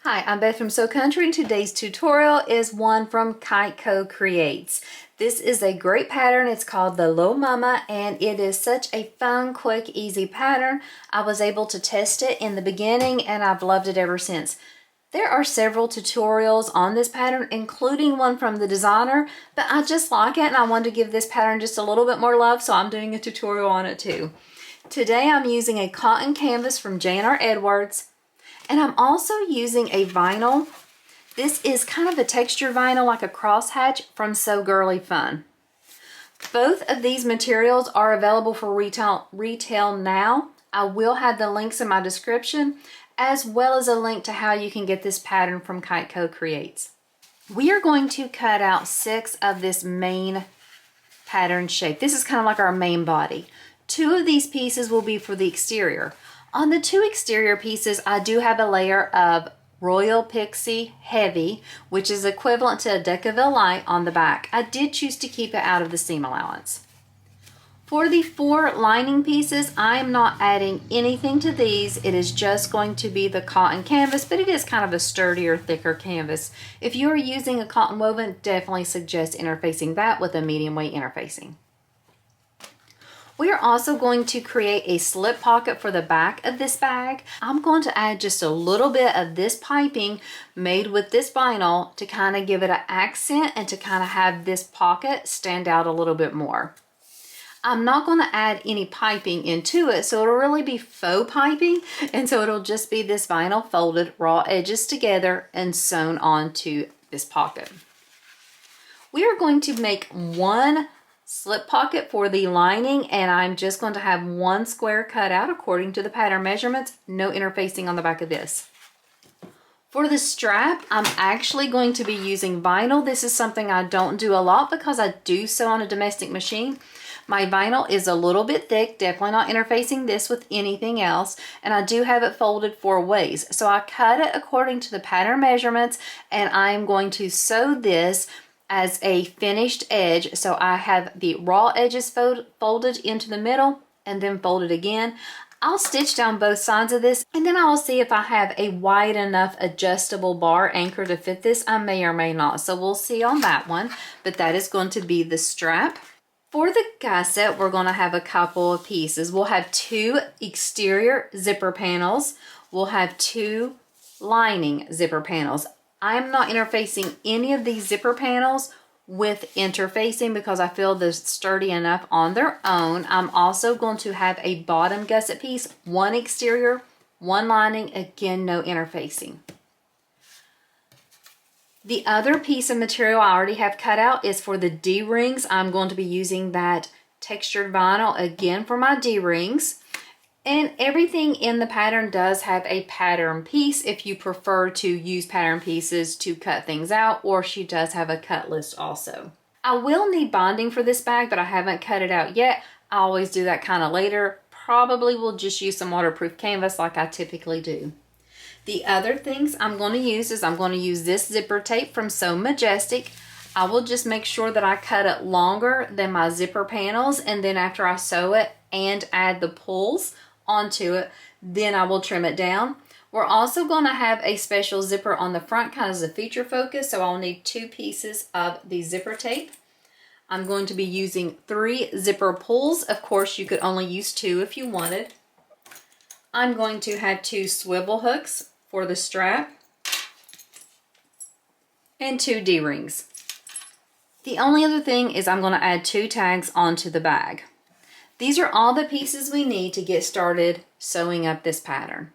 Hi, I'm Beth from So Country, and today's tutorial is one from KiteCo Creates. This is a great pattern. It's called the Lil Mumma, and it is such a fun, quick, easy pattern. I was able to test it in the beginning, and I've loved it ever since. There are several tutorials on this pattern, including one from the designer, but I just like it, and I wanted to give this pattern just a little bit more love, so I'm doing a tutorial on it too. Today I'm using a cotton canvas from J&R Edwards. And I'm also using a vinyl. This is kind of a textured vinyl, like a crosshatch from So Girly Fun. Both of these materials are available for retail now. I will have the links in my description, as well as a link to how you can get this pattern from KiteCo Creates. We are going to cut out 6 of this main pattern shape. This is kind of like our main body. 2 of these pieces will be for the exterior. On the 2 exterior pieces, I do have a layer of Royal Pixie Heavy, which is equivalent to a Decaville Light on the back. I did choose to keep it out of the seam allowance. For the 4 lining pieces, I am not adding anything to these. It is just going to be the cotton canvas, but it is kind of a sturdier, thicker canvas. If you are using a cotton woven, definitely suggest interfacing that with a medium weight interfacing. We are also going to create a slip pocket for the back of this bag. I'm going to add just a little bit of this piping made with this vinyl to kind of give it an accent and to kind of have this pocket stand out a little bit more. I'm not going to add any piping into it, so it'll really be faux piping, and so it'll just be this vinyl folded raw edges together and sewn onto this pocket. We are going to make one slip pocket for the lining, and I'm just going to have 1 square cut out according to the pattern measurements. No interfacing on the back of this. For the strap, I'm actually going to be using vinyl. This is something I don't do a lot because I do sew on a domestic machine. My vinyl is a little bit thick, definitely not interfacing this with anything else, and I do have it folded 4 ways. So I cut it according to the pattern measurements, and I'm going to sew this as a finished edge. So I have the raw edges folded into the middle and then folded again. I'll stitch down both sides of this, and then I will see if I have a wide enough adjustable bar anchor to fit this. I may or may not, so we'll see on that one, but that is going to be the strap. For the gusset, we're going to have a couple of pieces. We'll have 2 exterior zipper panels. We'll have 2 lining zipper panels. I'm not interfacing any of these zipper panels with interfacing because I feel they're sturdy enough on their own. I'm also going to have a bottom gusset piece, 1 exterior, 1 lining, again, no interfacing. The other piece of material I already have cut out is for the D-rings. I'm going to be using that textured vinyl again for my D-rings. And everything in the pattern does have a pattern piece if you prefer to use pattern pieces to cut things out, or she does have a cut list also. I will need bonding for this bag, but I haven't cut it out yet. I always do that kind of later. Probably will just use some waterproof canvas like I typically do. The other things I'm going to use is I'm going to use this zipper tape from So Majestic. I will just make sure that I cut it longer than my zipper panels, and then after I sew it and add the pulls onto it, then I will trim it down. We're also going to have a special zipper on the front, kind of as a feature focus, so I'll need 2 pieces of the zipper tape. I'm going to be using 3 zipper pulls. Of course, you could only use 2 if you wanted. I'm going to have 2 swivel hooks for the strap and 2 D-rings. The only other thing is I'm going to add 2 tags onto the bag. These are all the pieces we need to get started sewing up this pattern.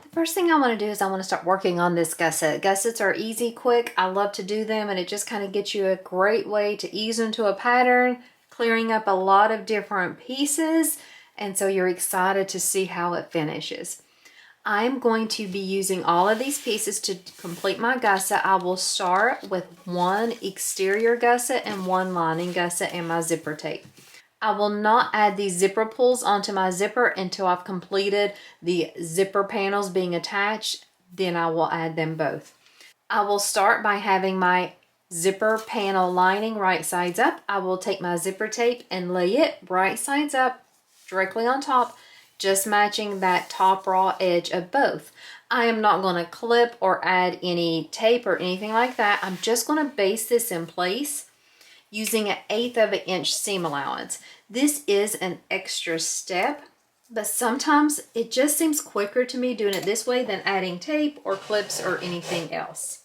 The first thing I want to do is I want to start working on this gusset. Gussets are easy, quick. I love to do them, and it just kind of gets you a great way to ease into a pattern, clearing up a lot of different pieces, and so you're excited to see how it finishes. I'm going to be using all of these pieces to complete my gusset. I will start with 1 exterior gusset and 1 lining gusset and my zipper tape. I will not add these zipper pulls onto my zipper until I've completed the zipper panels being attached. Then I will add them both. I will start by having my zipper panel lining right sides up. I will take my zipper tape and lay it right sides up directly on top, just matching that top raw edge of both. I am not going to clip or add any tape or anything like that. I'm just going to base this in place using an 1/8 of an inch seam allowance. This is an extra step, but sometimes it just seems quicker to me doing it this way than adding tape or clips or anything else.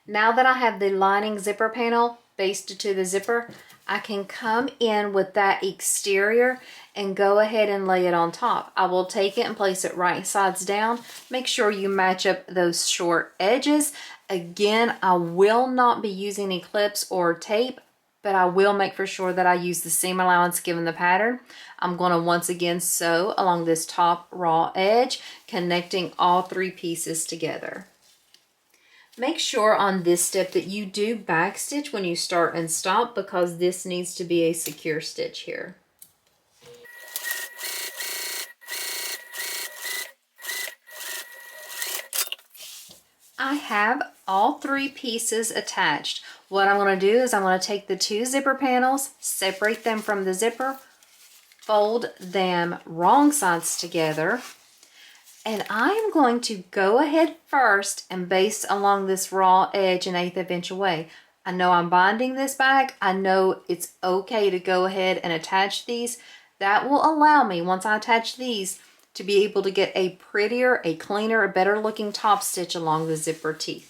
Now that I have the lining zipper panel basted to the zipper, I can come in with that exterior and go ahead and lay it on top. I will take it and place it right sides down. Make sure you match up those short edges. Again, I will not be using any clips or tape, but I will make for sure that I use the seam allowance given the pattern. I'm going to once again sew along this top raw edge, connecting all 3 pieces together. Make sure on this step that you do back stitch when you start and stop, because this needs to be a secure stitch here. I have all 3 pieces attached. What I'm going to do is I'm going to take the 2 zipper panels, separate them from the zipper, fold them wrong sides together, and I'm going to go ahead first and baste along this raw edge an 1/8 of an inch away. I know I'm binding this back. I know it's okay to go ahead and attach these. That will allow me, once I attach these, to be able to get a prettier, a cleaner, a better looking top stitch along the zipper teeth.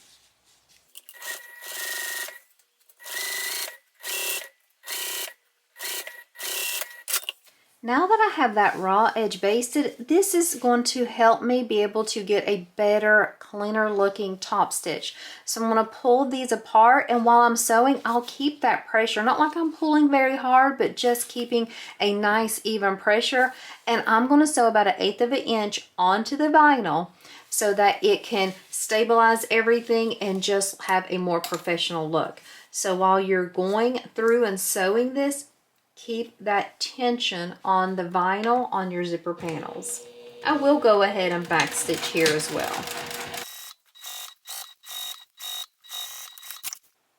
Now that I have that raw edge basted, this is going to help me be able to get a better, cleaner looking top stitch. So I'm going to pull these apart, and while I'm sewing, I'll keep that pressure. Not like I'm pulling very hard, but just keeping a nice even pressure. And I'm going to sew about an 1/8 of an inch onto the vinyl so that it can stabilize everything and just have a more professional look. So while you're going through and sewing this, keep that tension on the vinyl on your zipper panels. I will go ahead and back stitch here as well.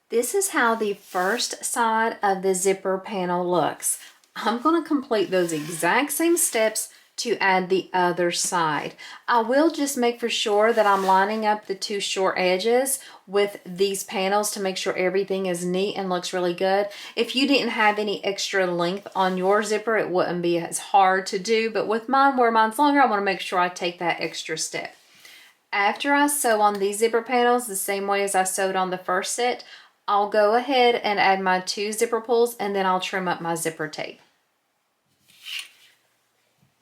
This is how the first side of the zipper panel looks. I'm going to complete those exact same steps to add the other side. I will just make for sure that I'm lining up the 2 short edges with these panels to make sure everything is neat and looks really good. If you didn't have any extra length on your zipper, it wouldn't be as hard to do, but with mine, where mine's longer, I want to make sure I take that extra step. After I sew on these zipper panels the same way as I sewed on the first set, I'll go ahead and add my 2 zipper pulls, and then I'll trim up my zipper tape.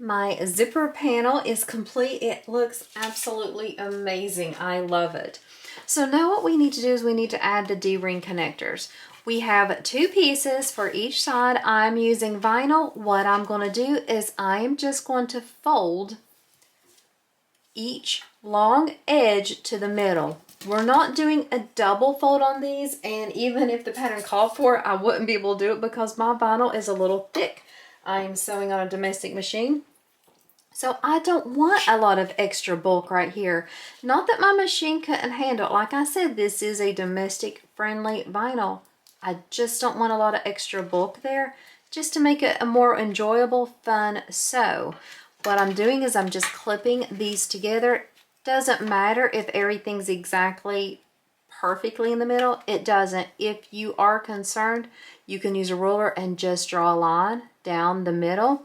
My zipper panel is complete. It looks absolutely amazing. I love it. So now what we need to do is we need to add the D-ring connectors. We have 2 pieces for each side. I'm using vinyl. What I'm going to do is I am just going to fold each long edge to the middle. We're not doing a double fold on these, and even if the pattern called for it, I wouldn't be able to do it because my vinyl is a little thick. I am sewing on a domestic machine. So I don't want a lot of extra bulk right here. Not that my machine couldn't handle it. Like I said, this is a domestic friendly vinyl. I just don't want a lot of extra bulk there, just to make it a more enjoyable, fun sew. What I'm doing is I'm just clipping these together. Doesn't matter if everything's exactly perfectly in the middle. It doesn't. If you are concerned, you can use a ruler and just draw a line down the middle.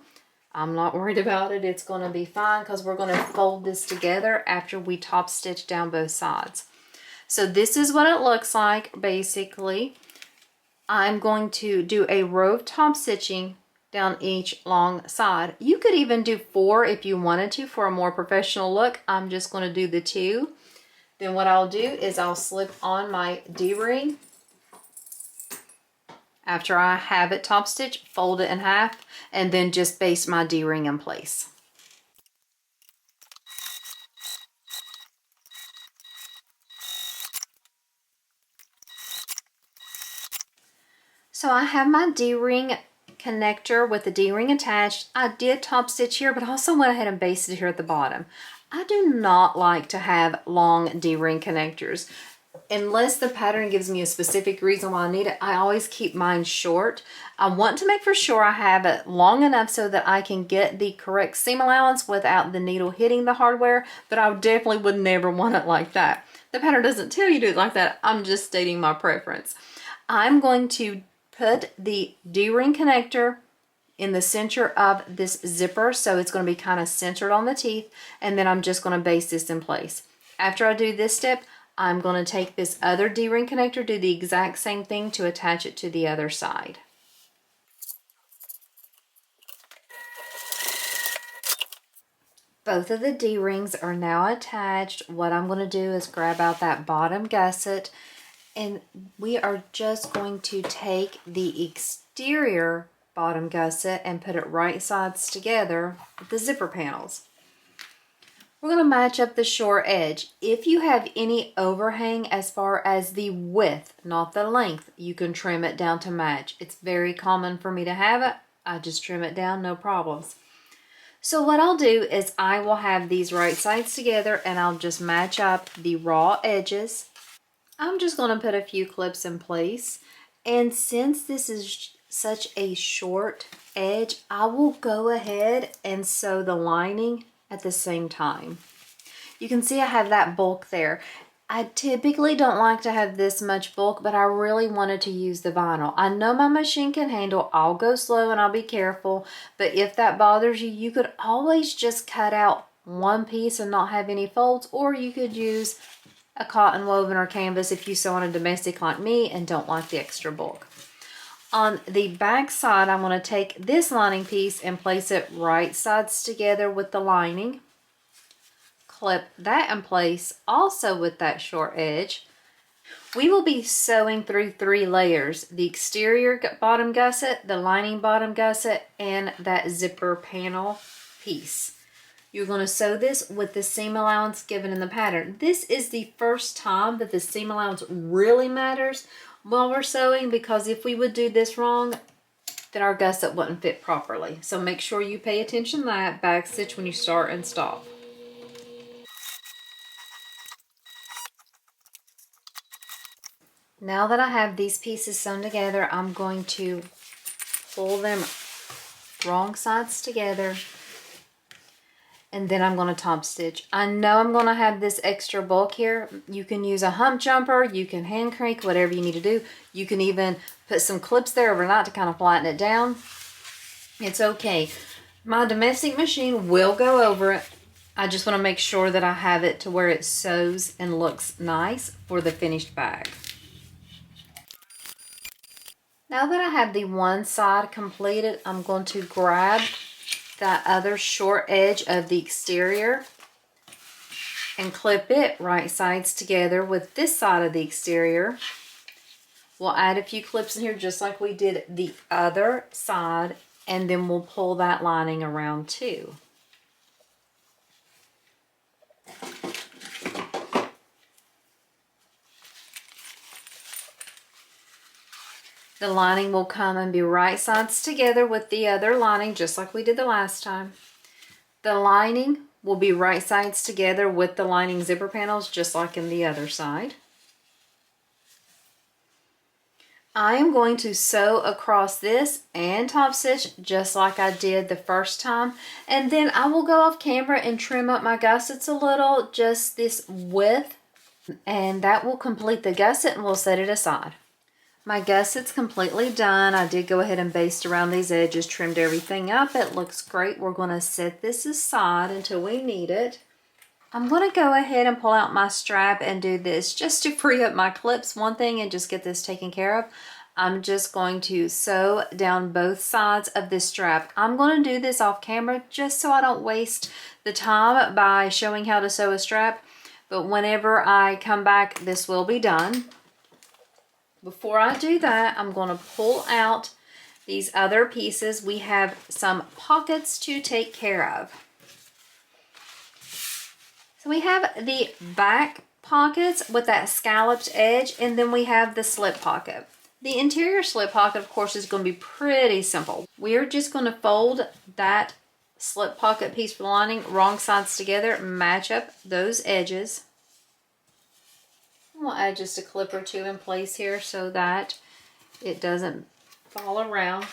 I'm not worried about it. It's going to be fine because we're going to fold this together after we top stitch down both sides. So this is what it looks like basically. I'm going to do a row of top stitching down each long side. You could even do 4 if you wanted to for a more professional look. I'm just going to do the 2. Then what I'll do is I'll slip on my D-ring. After I have it top stitch, fold it in half, and then just baste my D-ring in place. So I have my D-ring connector with the D-ring attached. I did top stitch here, but also went ahead and basted here at the bottom. I do not like to have long D-ring connectors. Unless the pattern gives me a specific reason why I need it, I always keep mine short. I want to make for sure I have it long enough so that I can get the correct seam allowance without the needle hitting the hardware, but I definitely would never want it like that. The pattern doesn't tell you to do it like that. I'm just stating my preference. I'm going to put the D-ring connector in the center of this zipper, so it's going to be kind of centered on the teeth, and then I'm just going to base this in place. After I do this step, I'm going to take this other D-ring connector, do the exact same thing to attach it to the other side. Both of the D-rings are now attached. What I'm going to do is grab out that bottom gusset, and we are just going to take the exterior bottom gusset and put it right sides together with the zipper panels. We're going to match up the short edge. If you have any overhang as far as the width, not the length, you can trim it down to match. It's very common for me to have it. I just trim it down, no problems. So what I'll do is I will have these right sides together and I'll just match up the raw edges. I'm just going to put a few clips in place. And since this is such a short edge, I will go ahead and sew the lining at the same time. You can see I have that bulk there. I typically don't like to have this much bulk, but I really wanted to use the vinyl. I know my machine can handle, I'll go slow and I'll be careful, but if that bothers you, you could always just cut out one piece and not have any folds, or you could use a cotton woven or canvas if you sew on a domestic like me and don't like the extra bulk. On the back side, I'm going to take this lining piece and place it right sides together with the lining. Clip that in place also with that short edge. We will be sewing through 3 layers: the exterior bottom gusset, the lining bottom gusset, and that zipper panel piece. You're going to sew this with the seam allowance given in the pattern. This is the first time that the seam allowance really matters while we're sewing, because if we would do this wrong, then our gusset wouldn't fit properly. So make sure you pay attention to that. Back stitch when you start and stop. Now that I have these pieces sewn together, I'm going to pull them wrong sides together, and then I'm going to top stitch. I know I'm going to have this extra bulk here. You can use a hump jumper, you can hand crank, whatever you need to do. You can even put some clips there overnight to kind of flatten it down. It's okay. My domestic machine will go over it. I just want to make sure that I have it to where it sews and looks nice for the finished bag. Now that I have the one side completed, I'm going to grab that other short edge of the exterior and clip it right sides together with this side of the exterior. We'll add a few clips in here just like we did the other side, and then we'll pull that lining around too. The lining will come and be right sides together with the other lining, just like we did the last time. The lining will be right sides together with the lining zipper panels, just like in the other side. I am going to sew across this and top stitch just like I did the first time. And then I will go off camera and trim up my gussets a little, just this width. And that will complete the gusset, and we'll set it aside. My gusset's completely done. I did go ahead and baste around these edges, trimmed everything up. It looks great. We're going to set this aside until we need it. I'm going to go ahead and pull out my strap and do this just to free up my clips, one thing, and just get this taken care of. I'm just going to sew down both sides of this strap. I'm going to do this off camera just so I don't waste the time by showing how to sew a strap. But whenever I come back, this will be done. Before I do that, I'm going to pull out these other pieces. We have some pockets to take care of. So we have the back pockets with that scalloped edge, and then we have the slip pocket. The interior slip pocket, of course, is going to be pretty simple. We're just going to fold that slip pocket piece for the lining, wrong sides together, match up those edges. We'll add just a clip or two in place here so that it doesn't fall around.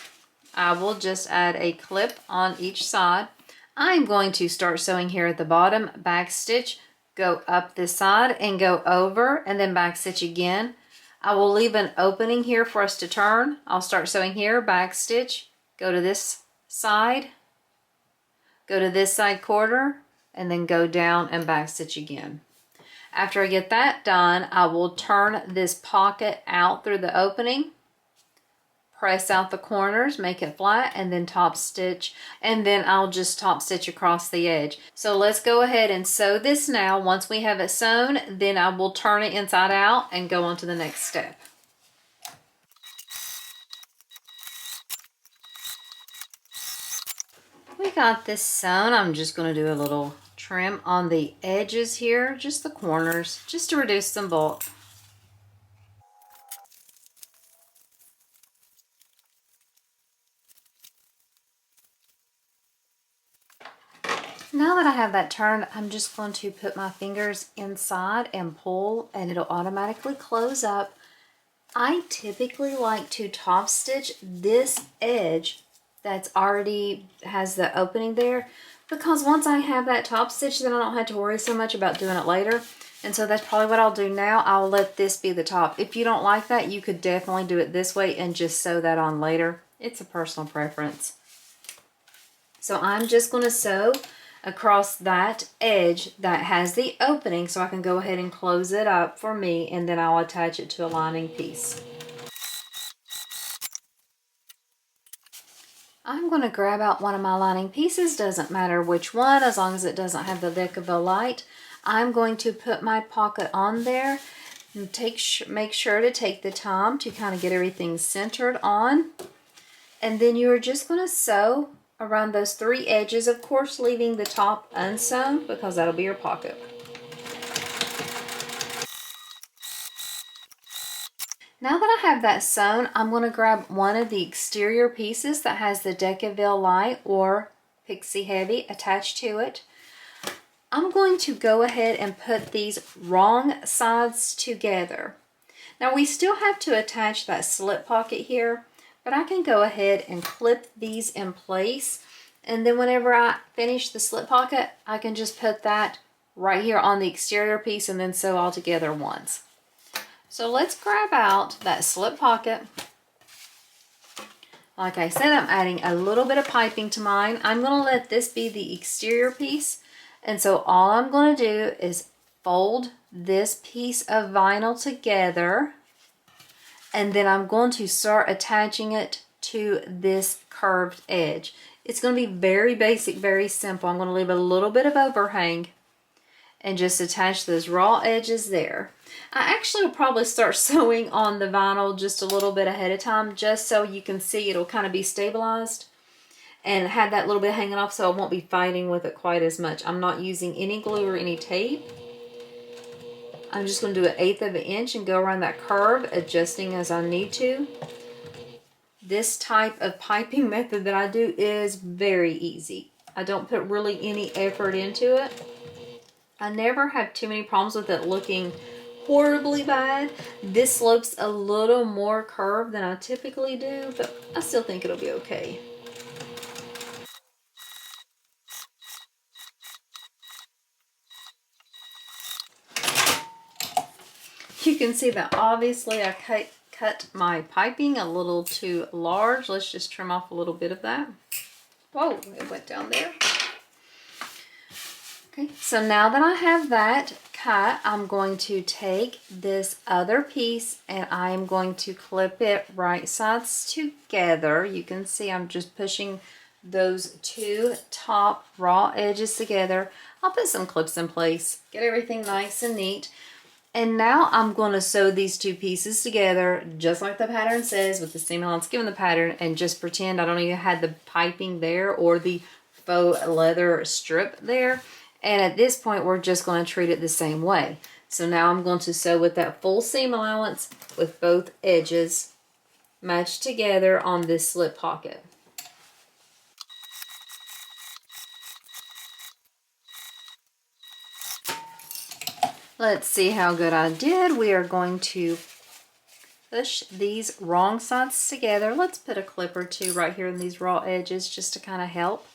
I will just add a clip on each side. I'm going to start sewing here at the bottom, back stitch, go up this side and go over, and then back stitch again. I will leave an opening here for us to turn. I'll start sewing here, back stitch, go to this side, go to this side quarter, and then go down and back stitch again. After I get that done, I will turn this pocket out through the opening, press out the corners, make it flat, and then top stitch, and then I'll just top stitch across the edge. So let's go ahead and sew this now. Once we have it sewn, then I will turn it inside out and go on to the next step. We got this sewn. I'm just going to do a little trim on the edges here, just the corners, just to reduce some bulk. Now that I have that turned, I'm just going to put my fingers inside and pull, and it'll automatically close up. I typically like to top stitch this edge that's already has the opening there, because once I have that top stitch, then I don't have to worry so much about doing it later. And so that's probably what I'll do now. I'll let this be the top. If you don't like that, you could definitely do it this way and just sew that on later. It's a personal preference. So I'm just going to sew across that edge that has the opening so I can go ahead and close it up for me, and then I'll attach it to a lining piece. I'm going to grab out one of my lining pieces, doesn't matter which one, as long as it doesn't have the Decaville light. I'm going to put my pocket on there and make sure to take the time to kind of get everything centered on. And then you're just going to sew around those three edges, of course leaving the top unsewn because that'll be your pocket. Now that I have that sewn, I'm going to grab one of the exterior pieces that has the Decaville light or Pixie Heavy attached to it. I'm going to go ahead and put these wrong sides together. Now we still have to attach that slip pocket here, but I can go ahead and clip these in place, and then whenever I finish the slip pocket, I can just put that right here on the exterior piece and then sew all together once. So let's grab out that slip pocket. Like I said, I'm adding a little bit of piping to mine. I'm going to let this be the exterior piece, and so all I'm going to do is fold this piece of vinyl together, and then I'm going to start attaching it to this curved edge. It's going to be very basic, very simple. I'm going to leave a little bit of overhang and just attach those raw edges there. I actually will probably start sewing on the vinyl just a little bit ahead of time, just so you can see it'll kind of be stabilized and have that little bit hanging off, so I won't be fighting with it quite as much. I'm not using any glue or any tape. I'm just going to do 1/8 of an inch and go around that curve, adjusting as I need to. This type of piping method that I do is very easy. I don't put really any effort into it. I never have too many problems with it looking horribly bad. This slopes a little more curved than I typically do, but I still think it'll be okay. You can see that obviously I cut my piping a little too large. Let's just trim off a little bit of that. Whoa, it went down there. Okay, so now that I have that cut, I'm going to take this other piece and I'm going to clip it right sides together. You can see I'm just pushing those two top raw edges together. I'll put some clips in place, get everything nice and neat. And now I'm going to sew these two pieces together just like the pattern says, with the seam allowance given the pattern, and just pretend I don't even have the piping there or the faux leather strip there. And at this point, we're just going to treat it the same way. So now I'm going to sew with that full seam allowance with both edges matched together on this slip pocket. Let's see how good I did. We are going to push these wrong sides together. Let's put a clip or two right here in these raw edges just to kind of help.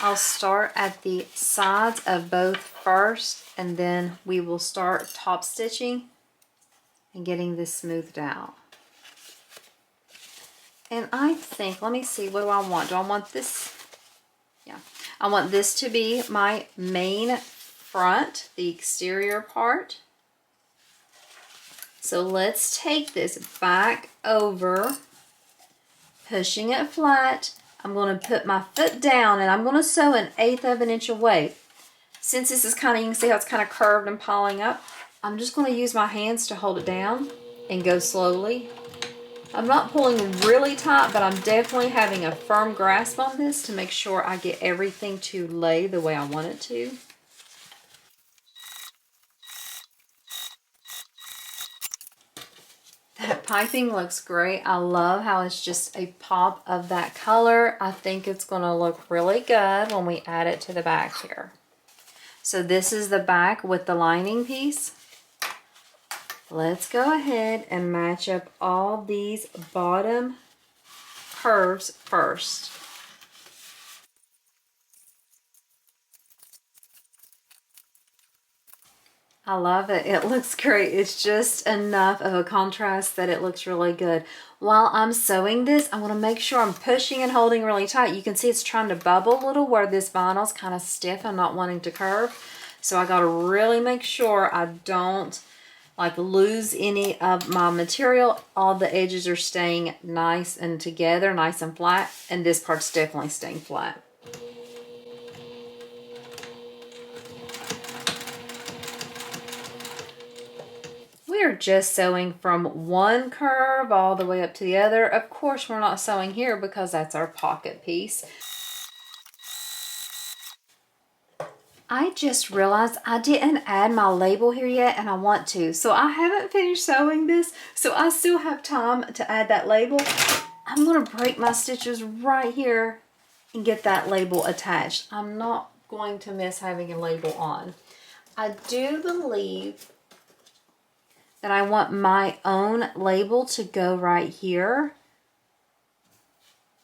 I'll start at the sides of both first, and then we will start top stitching and getting this smoothed out. And I think, let me see, what do I want? Do I want this? Yeah, I want this to be my main front, the exterior part. So let's take this back over, pushing it flat. I'm going to put my foot down and I'm going to sew 1/8 of an inch away. Since this is kind of, you can see how it's kind of curved and piling up, I'm just going to use my hands to hold it down and go slowly. I'm not pulling really tight, but I'm definitely having a firm grasp on this to make sure I get everything to lay the way I want it to. That piping looks great. I love how it's just a pop of that color. I think it's going to look really good when we add it to the back here. So this is the back with the lining piece. Let's go ahead and match up all these bottom curves first. I love it. It looks great. It's just enough of a contrast that it looks really good. While I'm sewing this, I want to make sure I'm pushing and holding really tight. You can see it's trying to bubble a little where this vinyl's kind of stiff and not wanting to curve. So I got to really make sure I don't like lose any of my material. All the edges are staying nice and together, nice and flat, and this part's definitely staying flat. We are just sewing from one curve all the way up to the other. Of course, we're not sewing here because that's our pocket piece. I just realized I didn't add my label here yet, and I want to. So I haven't finished sewing this, so I still have time to add that label. I'm going to break my stitches right here and get that label attached. I'm not going to miss having a label on. I do believe that I want my own label to go right here.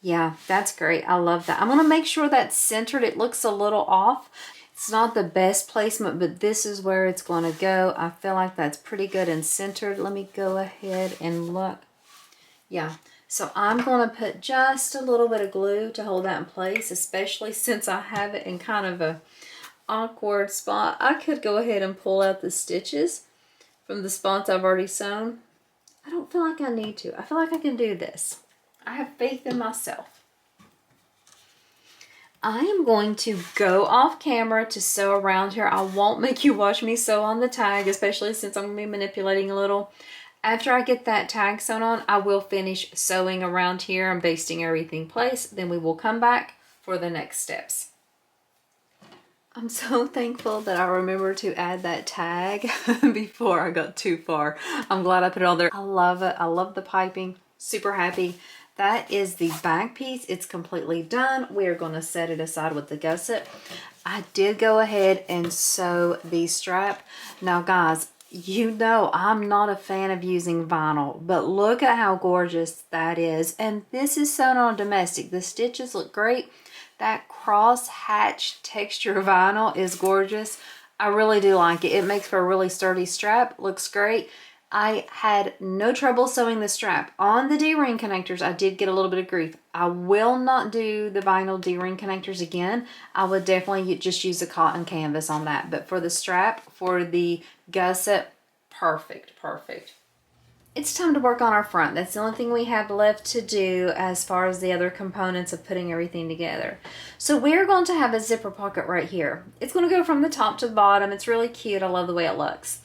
Yeah, that's great. I love that. I'm going to make sure that's centered. It looks a little off. It's not the best placement, but this is where it's going to go. I feel like that's pretty good and centered. Let me go ahead and look. Yeah, so I'm going to put just a little bit of glue to hold that in place, especially since I have it in kind of a awkward spot. I could go ahead and pull out the stitches from the spots I've already sewn. I don't feel like I need to. I feel like I can do this. I have faith in myself. I am going to go off camera to sew around here. I won't make you watch me sew on the tag, especially since I'm going to be manipulating a little. After I get that tag sewn on, I will finish sewing around here and basting everything in place. Then we will come back for the next steps. I'm so thankful that I remembered to add that tag before I got too far. I'm glad I put it on there. I love it. I love the piping. Super happy. That is the back piece. It's completely done. We are going to set it aside with the gusset. I did go ahead and sew the strap. Now guys, you know I'm not a fan of using vinyl, but look at how gorgeous that is. And this is sewn on domestic. The stitches look great. That cross hatch texture vinyl is gorgeous. I really do like it. It makes for a really sturdy strap. Looks great. I had no trouble sewing the strap. On the D-ring connectors, I did get a little bit of grief. I will not do the vinyl D-ring connectors again. I would definitely just use a cotton canvas on that. But for the strap, for the gusset, perfect, perfect. It's time to work on our front. That's the only thing we have left to do as far as the other components of putting everything together. So we're going to have a zipper pocket right here. It's going to go from the top to the bottom. It's really cute. I love the way it looks.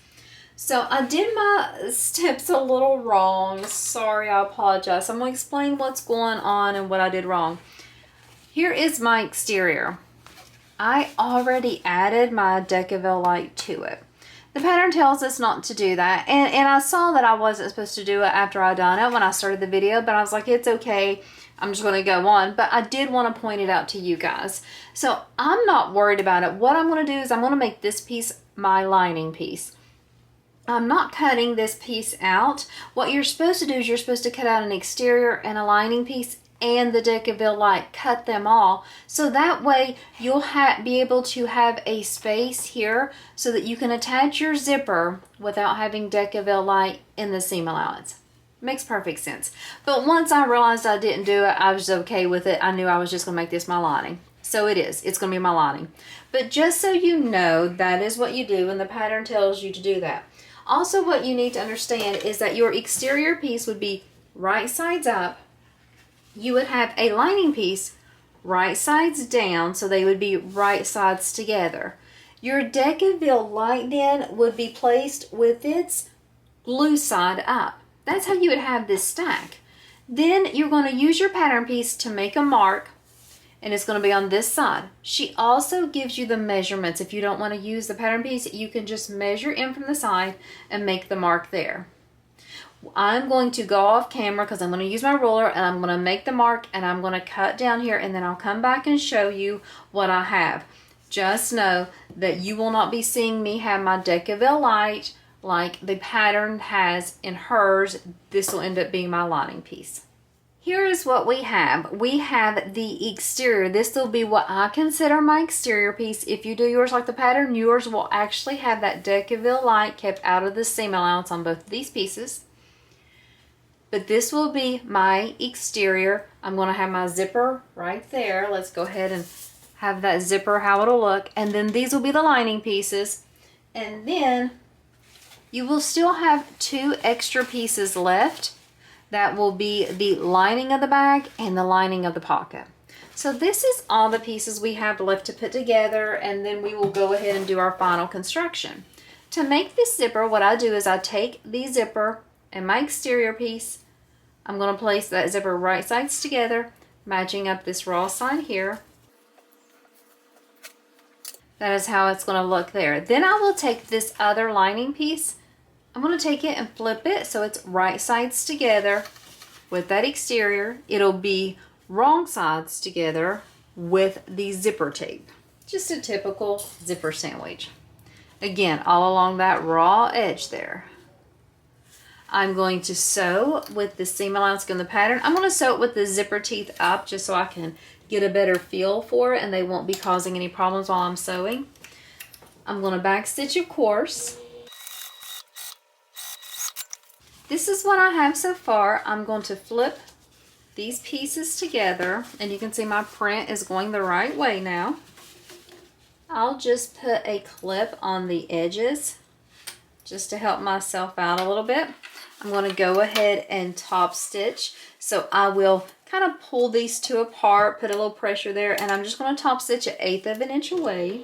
So I did my steps a little wrong. Sorry, I apologize. I'm going to explain what's going on and what I did wrong. Here is my exterior. I already added my Decaville light to it. The pattern tells us not to do that. And I saw that I wasn't supposed to do it after I done it when I started the video, but I was like, it's okay. I'm just going to go on, but I did want to point it out to you guys. So I'm not worried about it. What I'm going to do is I'm going to make this piece my lining piece. I'm not cutting this piece out. What you're supposed to do is you're supposed to cut out an exterior and a lining piece and the Decaville light. Cut them all. So that way you'll be able to have a space here so that you can attach your zipper without having Decaville light in the seam allowance. Makes perfect sense. But once I realized I didn't do it, I was okay with it. I knew I was just going to make this my lining. So it is. It's going to be my lining. But just so you know, that is what you do, and the pattern tells you to do that. Also, what you need to understand is that your exterior piece would be right sides up. You would have a lining piece right sides down, so they would be right sides together. Your Decaville light then would be placed with its blue side up. That's how you would have this stack. Then you're going to use your pattern piece to make a mark, and it's going to be on this side. She also gives you the measurements. If you don't want to use the pattern piece, you can just measure in from the side and make the mark there. I'm going to go off camera because I'm going to use my ruler and I'm going to make the mark, and I'm going to cut down here, and then I'll come back and show you what I have. Just know that you will not be seeing me have my Decaville light like the pattern has in hers. This will end up being my lining piece. Here is what we have. We have the exterior. This will be what I consider my exterior piece. If you do yours like the pattern, yours will actually have that Decaville light kept out of the seam allowance on both of these pieces. But this will be my exterior. I'm going to have my zipper right there. Let's go ahead and have that zipper how it'll look. And then these will be the lining pieces. And then you will still have 2 extra pieces left. That will be the lining of the bag and the lining of the pocket. So this is all the pieces we have left to put together, and then we will go ahead and do our final construction. To make this zipper, what I do is I take the zipper and my exterior piece. I'm going to place that zipper right sides together, matching up this raw side here. That is how it's going to look there. Then I will take this other lining piece. I'm going to take it and flip it so it's right sides together with that exterior. It'll be wrong sides together with the zipper tape. Just a typical zipper sandwich. Again, all along that raw edge there. I'm going to sew with the seam allowance in the pattern. I'm going to sew it with the zipper teeth up just so I can get a better feel for it and they won't be causing any problems while I'm sewing. I'm going to back stitch, of course. This is what I have so far. I'm going to flip these pieces together, and you can see my print is going the right way now. I'll just put a clip on the edges just to help myself out a little bit. I'm going to go ahead and top stitch. So I will kind of pull these 2 apart, put a little pressure there, and I'm just going to top stitch 1/8 of an inch away.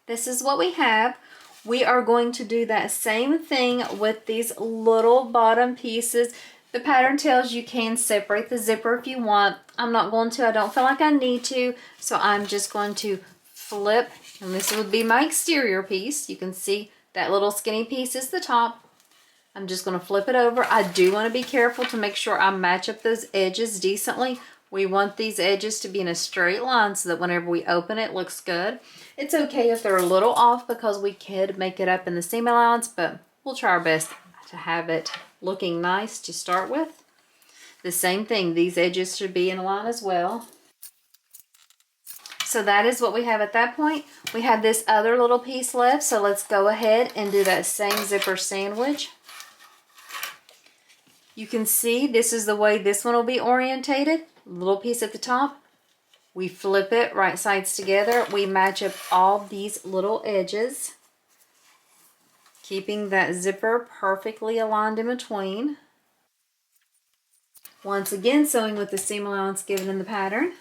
This is what we have. We are going to do that same thing with these little bottom pieces. The pattern tells you can separate the zipper if you want. I'm not going to. I don't feel like I need to. So I'm just going to flip. And this would be my exterior piece. You can see that little skinny piece is the top. I'm just going to flip it over. I do want to be careful to make sure I match up those edges decently. We want these edges to be in a straight line so that whenever we open it, it looks good. It's okay if they're a little off because we could make it up in the seam allowance, but we'll try our best to have it looking nice to start with. The same thing, these edges should be in line as well. So that is what we have at that point. We have this other little piece left, so let's go ahead and do that same zipper sandwich. You can see this is the way this one will be orientated. Little piece at the top. We flip it right sides together. We match up all these little edges, keeping that zipper perfectly aligned in between. Once again, sewing with the seam allowance given in the pattern.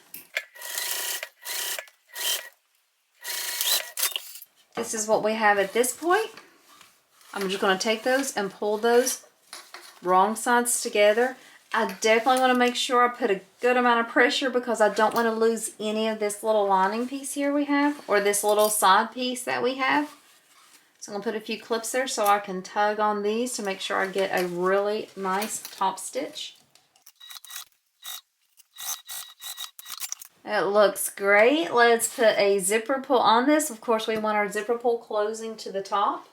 This is what we have at this point. I'm just going to take those and pull those wrong sides together. I definitely want to make sure I put a good amount of pressure because I don't want to lose any of this little lining piece here we have, or this little side piece that we have. So I'm going to put a few clips there so I can tug on these to make sure I get a really nice top stitch. It looks great. Let's put a zipper pull on this. Of course, we want our zipper pull closing to the top.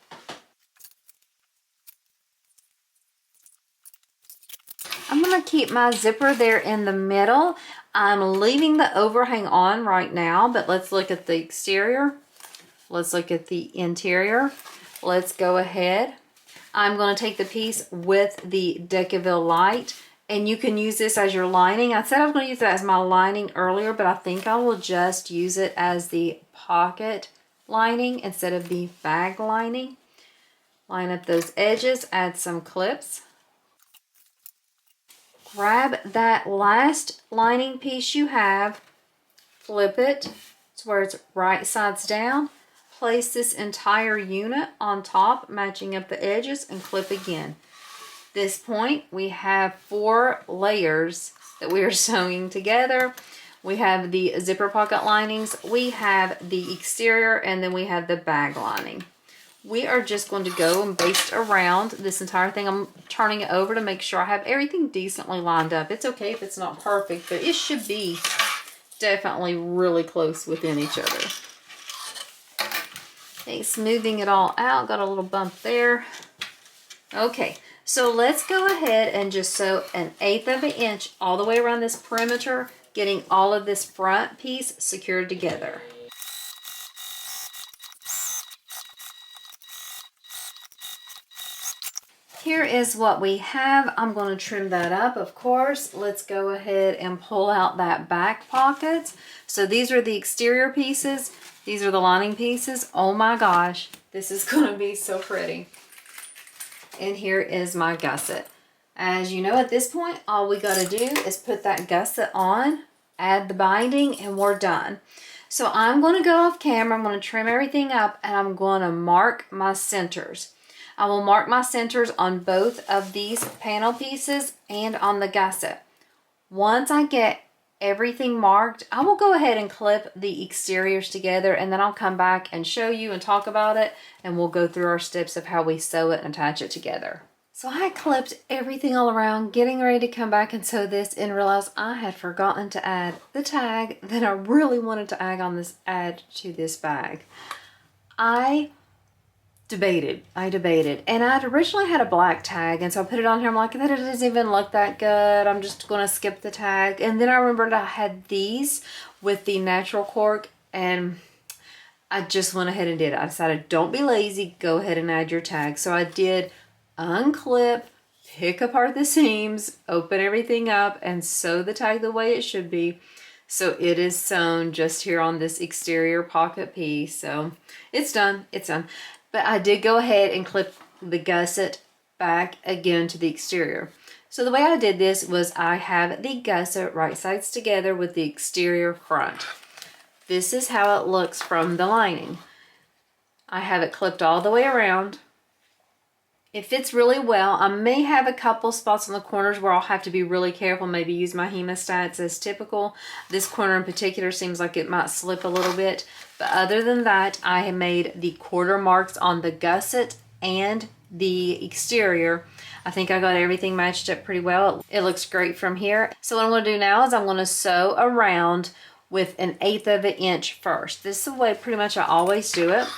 I'm going to keep my zipper there in the middle. I'm leaving the overhang on right now, but let's look at the exterior. Let's look at the interior. Let's go ahead. I'm going to take the piece with the Decaville light, and you can use this as your lining. I said I was going to use that as my lining earlier, but I think I will just use it as the pocket lining instead of the bag lining. Line up those edges, add some clips. Grab that last lining piece you have, flip it to where it's right sides down. Place this entire unit on top, matching up the edges, and clip again. At this point, we have 4 layers that we are sewing together. We have the zipper pocket linings, we have the exterior, and then we have the bag lining. We are just going to go and baste around this entire thing. I'm turning it over to make sure I have everything decently lined up. It's okay if it's not perfect, but it should be definitely really close within each other. Okay, smoothing it all out. Got a little bump there. Okay, so let's go ahead and just sew 1/8 of an inch all the way around this perimeter, getting all of this front piece secured together. Here is what we have. I'm going to trim that up, of course. Let's go ahead and pull out that back pocket. So these are the exterior pieces. These are the lining pieces. Oh my gosh, this is going to be so pretty. And here is my gusset. As you know, at this point, all we got to do is put that gusset on, add the binding, and we're done. So I'm going to go off camera. I'm going to trim everything up, and I'm going to mark my centers. I will mark my centers on both of these panel pieces and on the gusset. Once I get everything marked, I will go ahead and clip the exteriors together, and then I'll come back and show you and talk about it, and we'll go through our steps of how we sew it and attach it together. So I clipped everything all around, getting ready to come back and sew this, and realized I had forgotten to add the tag that I really wanted to add to this bag. I debated, and I'd originally had a black tag, and so I put it on here. I'm like, that doesn't even look that good. I'm just going to skip the tag. And then I remembered I had these with the natural cork, and I just went ahead and did it. I decided, don't be lazy, go ahead and add your tag. So I did unclip, pick apart the seams, open everything up, and sew the tag the way it should be. So it is sewn just here on this exterior pocket piece. So it's done, it's done. But I did go ahead and clip the gusset back again to the exterior. So the way I did this was I have the gusset right sides together with the exterior front. This is how it looks from the lining. I have it clipped all the way around. It fits really well. I may have a couple spots on the corners where I'll have to be really careful, maybe use my hemostats as typical. This corner in particular seems like it might slip a little bit. But other than that, I have made the quarter marks on the gusset and the exterior. I think I got everything matched up pretty well. It looks great from here. So what I'm going to do now is I'm going to sew around with 1/8 of an inch first. This is the way pretty much I always do it.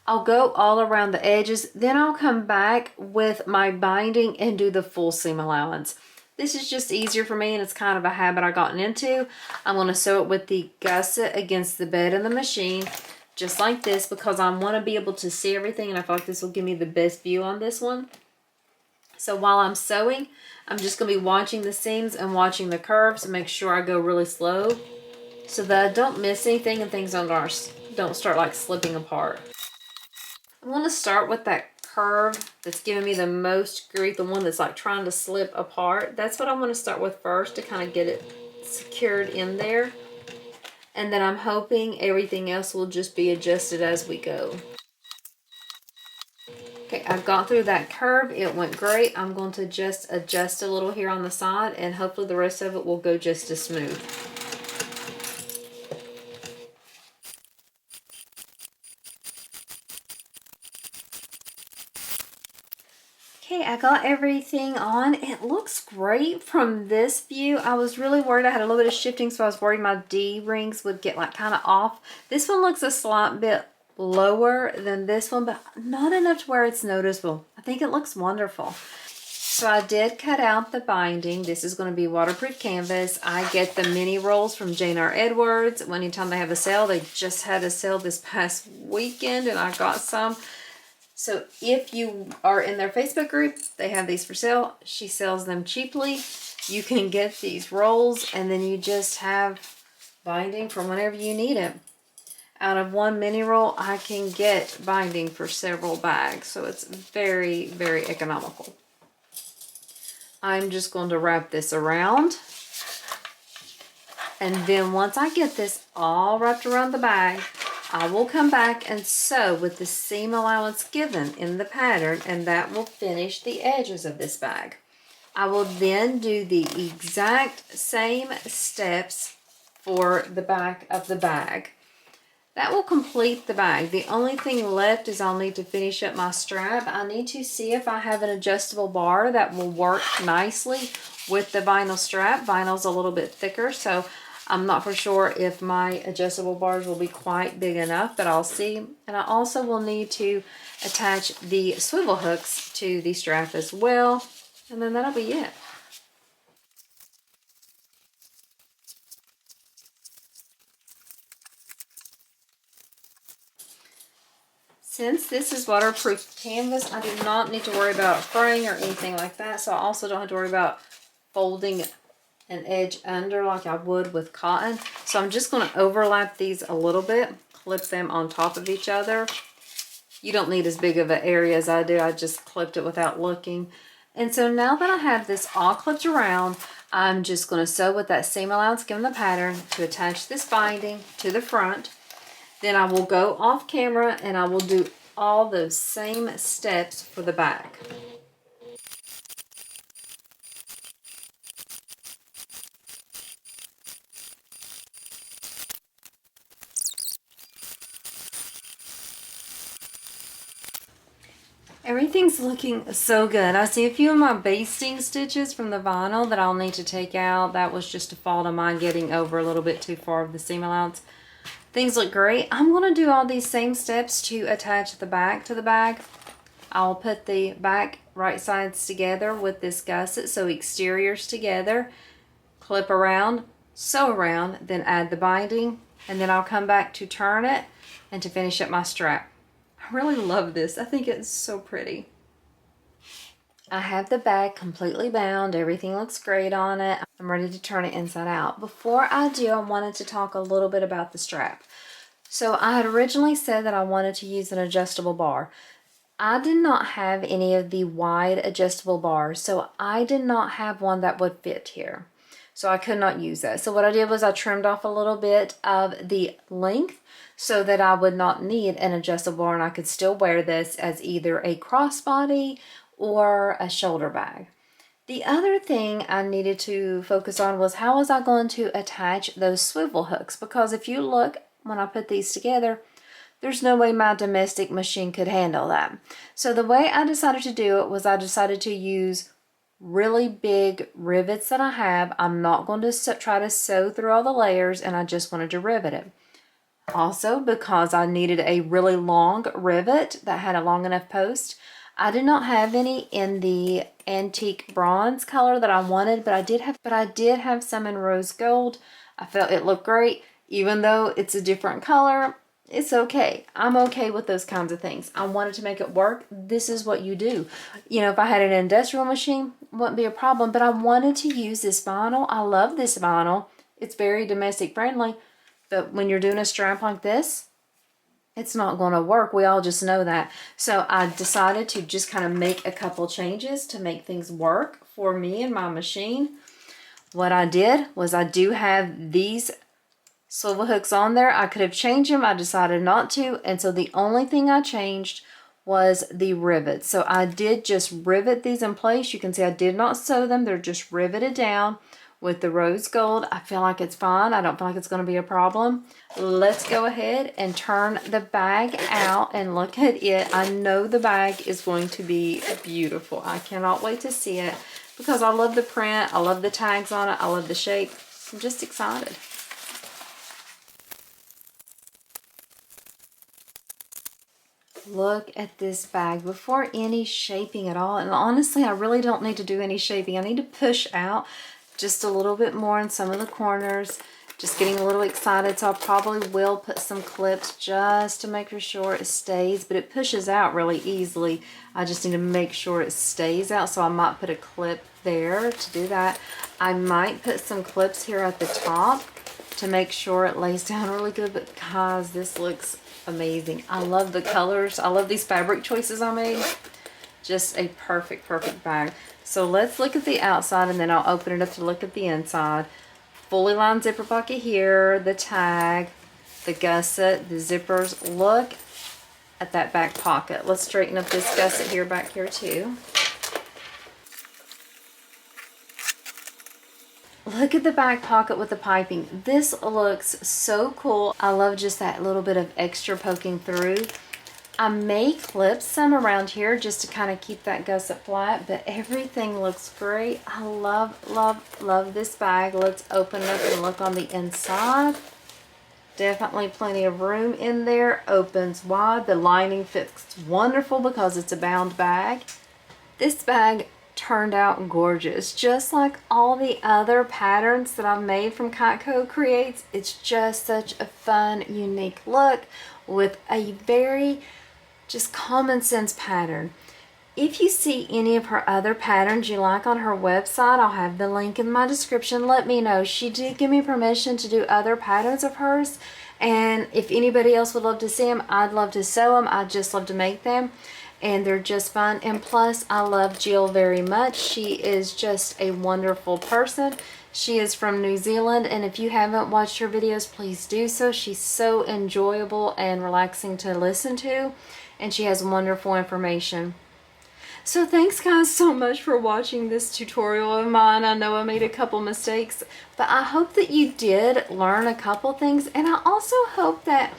I'll go all around the edges, then I'll come back with my binding and do the full seam allowance. This is just easier for me, and it's kind of a habit I've gotten into. I'm going to sew it with the gusset against the bed of the machine, just like this, because I want to be able to see everything, and I feel like this will give me the best view on this one. So while I'm sewing, I'm just going to be watching the seams and watching the curves and make sure I go really slow so that I don't miss anything and things don't start like slipping apart. I'm going to start with that curve that's giving me the most grief, the one that's like trying to slip apart. That's what I'm going to start with first to kind of get it secured in there. And then I'm hoping everything else will just be adjusted as we go. Okay, I've gone through that curve. It went great. I'm going to just adjust a little here on the side, and hopefully the rest of it will go just as smooth. Okay, I got everything on. It looks great from this view. I was really worried. I had a little bit of shifting, so I was worried my D-rings would get like kind of off. This one looks a slight bit lower than this one, but not enough to where it's noticeable. I think it looks wonderful. So I did cut out the binding. This is going to be waterproof canvas. I get the mini rolls from Jane R. Edwards. Anytime they have a sale, they just had a sale this past weekend and I got some. So if you are in their Facebook group, they have these for sale. She sells them cheaply. You can get these rolls and then you just have binding for whenever you need it. Out of one mini roll, I can get binding for several bags. So it's very, very economical. I'm just going to wrap this around. And then once I get this all wrapped around the bag, I will come back and sew with the seam allowance given in the pattern, and that will finish the edges of this bag. I will then do the exact same steps for the back of the bag. That will complete the bag. The only thing left is I'll need to finish up my strap. I need to see if I have an adjustable bar that will work nicely with the vinyl strap. Vinyl's a little bit thicker, so I'm not for sure if my adjustable bars will be quite big enough, but I'll see. And I also will need to attach the swivel hooks to the strap as well. And then that'll be it. Since this is waterproof canvas, I do not need to worry about fraying or anything like that. So I also don't have to worry about folding an edge under like I would with cotton. So I'm just going to overlap these a little bit, clip them on top of each other. You don't need as big of an area as I do. I just clipped it without looking. And so now that I have this all clipped around, I'm just going to sew with that seam allowance given the pattern to attach this binding to the front. Then I will go off camera and I will do all those same steps for the back. Everything's looking so good. I see a few of my basting stitches from the vinyl that I'll need to take out. That was just a fault of mine getting over a little bit too far of the seam allowance. Things look great. I'm going to do all these same steps to attach the back to the bag. I'll put the back right sides together with this gusset, so exteriors together, clip around, sew around, then add the binding, and then I'll come back to turn it and to finish up my strap. I really love this. I think it's so pretty. I have the bag completely bound. Everything looks great on it. I'm ready to turn it inside out. Before I do, I wanted to talk a little bit about the strap. So I had originally said that I wanted to use an adjustable bar. I did not have any of the wide adjustable bars, so I did not have one that would fit here. So I could not use that. So what I did was I trimmed off a little bit of the length so that I would not need an adjustable bar and I could still wear this as either a crossbody or a shoulder bag. The other thing I needed to focus on was how was I going to attach those swivel hooks, because if you look when I put these together, there's no way my domestic machine could handle that. So the way I decided to do it was I decided to use really big rivets that I have. I'm not going to try to sew through all the layers, and I just wanted to rivet it. Also, because I needed a really long rivet that had a long enough post, I did not have any in the antique bronze color that I wanted, but I did have some in rose gold. I felt it looked great. Even though it's a different color, it's okay. I'm okay with those kinds of things. I wanted to make it work. This is what you do. You know, if I had an industrial machine, it wouldn't be a problem, but I wanted to use this vinyl. I love this vinyl. It's very domestic friendly, but when you're doing a strap like this, it's not going to work. We all just know that. So I decided to just kind of make a couple changes to make things work for me and my machine. What I did was I do have these swivel hooks on there. I could have changed them. I decided not to. And so the only thing I changed was the rivets. So I did just rivet these in place. You can see I did not sew them. They're just riveted down with the rose gold. I feel like it's fine. I don't feel like it's going to be a problem. Let's go ahead and turn the bag out and look at it. I know the bag is going to be beautiful. I cannot wait to see it because I love the print. I love the tags on it. I love the shape. I'm just excited. Look at this bag before any shaping at all. And honestly, I really don't need to do any shaping. I need to push out just a little bit more in some of the corners. Just getting a little excited, so I probably will put some clips just to make sure it stays, but it pushes out really easily. I just need to make sure it stays out, so I might put a clip there to do that. I might put some clips here at the top to make sure it lays down really good, but guys, this looks amazing. I love the colors. I love these fabric choices I made. Just a perfect bag. So let's look at the outside and then I'll open it up to look at the inside. Fully lined zipper pocket here, the tag, the gusset, the zippers. Look at that back pocket. Let's straighten up this gusset here back here too. Look at the back pocket with the piping. This looks so cool. I love just that little bit of extra poking through. I may clip some around here just to kind of keep that gusset flat, but everything looks great. I love this bag. Let's open it up and look on the inside. Definitely plenty of room in there. Opens wide. The lining fits wonderful because it's a bound bag. This bag turned out gorgeous, just like all the other patterns that I've made from KiteCo Creates. It's just such a fun, unique look with a very just common sense pattern. If you see any of her other patterns you like on her website, I'll have the link in my description. Let me know. She did give me permission to do other patterns of hers, and if anybody else would love to see them, I'd love to sew them. I just love to make them, and they're just fun. And plus, I love Jill very much. She is just a wonderful person. She is from New Zealand, and if you haven't watched her videos, please do so. She's so enjoyable and relaxing to listen to, and she has wonderful information. So thanks guys so much for watching this tutorial of mine. I know I made a couple mistakes, but I hope that you did learn a couple things, and I also hope that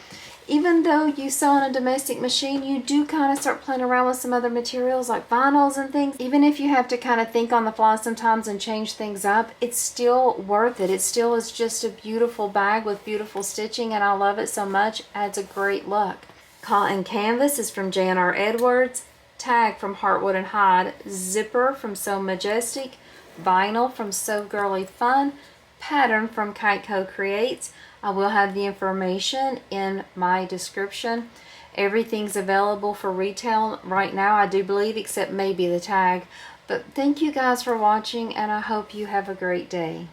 even though you sew on a domestic machine, you do kind of start playing around with some other materials like vinyls and things. Even if you have to kind of think on the fly sometimes and change things up, it's still worth it. It still is just a beautiful bag with beautiful stitching, and I love it so much. Adds a great look. Cotton canvas is from J&R Edwards. Tag from Heartwood and Hyde. Zipper from So Majestic. Vinyl from So Girly Fun. Pattern from KiteCo Creates. I will have the information in my description. Everything's available for retail right now, I do believe, except maybe the tag. But thank you guys for watching, and I hope you have a great day.